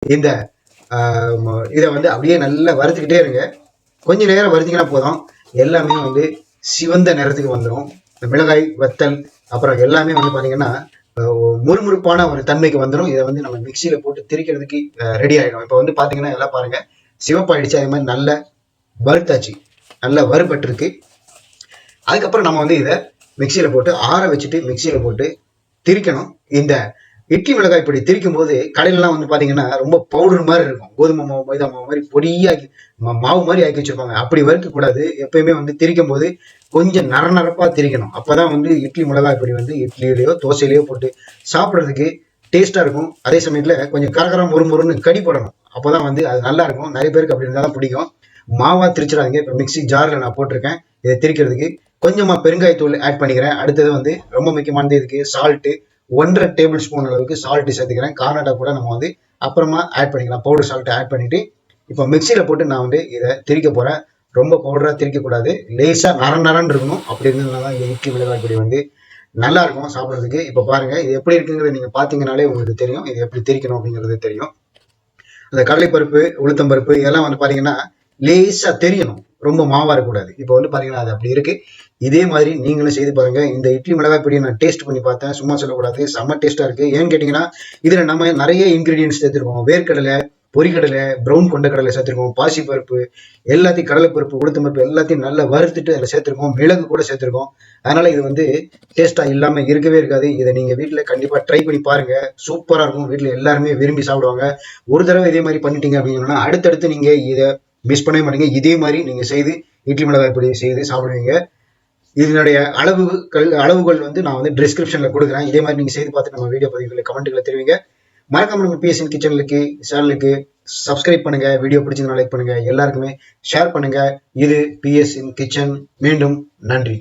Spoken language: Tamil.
இந்த இதை வந்து அப்படியே நல்லா வறுத்துக்கிட்டே இருங்க. கொஞ்ச நேரம் வறுத்தீங்கன்னா போதும், எல்லாமே வந்து சிவந்த நிறத்துக்கு வந்துடும். இந்த மிளகாய் வத்தல் அப்புறம் எல்லாமே வந்து பாத்தீங்கன்னா முறுமுறுப்பான ஒரு தன்மைக்கு வந்துடும். இதை வந்து நம்ம மிக்சியில போட்டு திரிக்கிறதுக்கு ரெடி ஆகிடும். இப்போ வந்து பாத்தீங்கன்னா எல்லாம் பாருங்க சிவப்பாயிடுச்சு. அதே மாதிரி நல்ல வறுத்தாச்சு, நல்லா வறுபட்டிருக்கு. அதுக்கப்புறம் நம்ம வந்து இதை மிக்சியில போட்டு ஆற வச்சுட்டு மிக்சியில போட்டு திரிக்கணும். இந்த இட்லி மிளகாய் பொடி திரிக்கும் போது கடையிலலாம் வந்து பாத்தீங்கன்னா ரொம்ப பவுடர் மாதிரி இருக்கும், கோதுமை மாவு மைதா மாவு மாதிரி பொடியாக்கி மாவு மாதிரி ஆக்கி வச்சிருப்பாங்க. அப்படி வறுக்க கூடாது. எப்பயுமே வந்து திரிக்கும் போது கொஞ்சம் நரநரப்பா திரிக்கணும். அப்பதான் வந்து இட்லி மிளகாய் பொடி வந்து இட்லியிலையோ தோசையிலையோ போட்டு சாப்பிட்றதுக்கு டேஸ்டா இருக்கும். அதே சமயத்துல கொஞ்சம் கரகரம் முறுமுறுன்னு கடிப்படணும். அப்போதான் வந்து அது நல்லா இருக்கும். நிறைய பேருக்கு அப்படி இருந்தாலும் பிடிக்கும். மாவா திரிச்சிடாதீங்க. இப்போ மிக்சி ஜார்ல நான் போட்டிருக்கேன். இதை திரிக்கிறதுக்கு கொஞ்சமா பெருங்காயத்தூள் ஆட் பண்ணிக்கிறேன். அடுத்தது வந்து ரொம்ப முக்கியமானது இதுக்கு சால்ட்டு, 1.5 டேபிள் ஸ்பூன் அளவுக்கு சால்ட் சேர்த்துக்கிறேன். கார்னட்டா கூட நம்ம வந்து அப்புறமா ஆட் பண்ணிக்கலாம். பவுடர் சால்ட் ஆட் பண்ணிட்டு இப்போ மிக்சியில போட்டு நான் வந்து இதை திரிக்க போறேன். ரொம்ப பவுடரா திரிக்க கூடாது, லேசா நரன்னு இருக்கணும். அப்படி இருந்ததுனால இந்த இட்லி மிளகாய் பொடி வந்து நல்லா இருக்கும் சாப்பிட்றதுக்கு. இப்போ பாருங்க இது எப்படி இருக்குங்கிறது நீங்க பாத்தீங்கன்னாலே உங்களுக்கு தெரியும் இது எப்படி திரிக்கணும் அப்படிங்கிறது தெரியும். அந்த கடலைப்பருப்பு உளுத்தம்பருப்பு இதெல்லாம் வந்து பாத்தீங்கன்னா லேசா தெரியணும், ரொம்ப மாவா இருக்கக்கூடாது. இப்போ வந்து பாத்தீங்கன்னா அது அப்படி இருக்கு. இதே மாதிரி நீங்களும் செய்து பாருங்க. இந்த இட்லி மிளகாய் பொடியை நான் டேஸ்ட் பண்ணி பார்த்தேன், சும்மா சொல்லக்கூடாது, செம்ம டேஸ்டா இருக்கு. ஏன்னு கேட்டீங்கன்னா இதுல நம்ம நிறைய இன்கிரீடியன்ஸ் சேர்த்திருக்கோம். வேர்க்கடலை, பொரிக்கடலை, ப்ரௌன் கொண்டக்கடலை சேர்த்திருக்கோம், பாசி பருப்பு எல்லாத்தையும், கடலைப்பருப்பு உளுத்தம்பருப்பு எல்லாத்தையும் நல்லா வறுத்துட்டு அதில் சேர்த்திருக்கோம், மிளகு கூட சேர்த்திருக்கோம். அதனால இது வந்து டேஸ்டா இல்லாம இருக்கவே இருக்காது. இதை நீங்க வீட்டுல கண்டிப்பா ட்ரை பண்ணி பாருங்க, சூப்பரா இருக்கும். வீட்டுல எல்லாருமே விரும்பி சாப்பிடுவாங்க. ஒரு தடவை இதே மாதிரி பண்ணிட்டீங்க அப்படின்னா அடுத்தடுத்து நீங்க இதை மிஸ் பண்ணவே மாட்டீங்க. இதே மாதிரி நீங்க செய்து இட்லி மிளகாய் பொடி செய்து சாப்பிடுவீங்க. இதனுடைய அளவுகள் வந்து நான் வந்து டிஸ்கிரிப்ஷன்ல கொடுக்குறேன். இதே மாதிரி நீங்க செய்து பார்த்து நம்ம வீடியோ பதிவுகளை கமெண்ட்களை தெரிவிங்க. மறக்காம நம்ம பிஎஸ்என் கிச்சனுக்கு சேனலுக்கு சப்ஸ்கிரைப் பண்ணுங்க. வீடியோ பிடிச்சிருந்தா லைக் பண்ணுங்க. எல்லாருக்குமே ஷேர் பண்ணுங்க. இது பிஎஸ்என் கிச்சன். மீண்டும் நன்றி.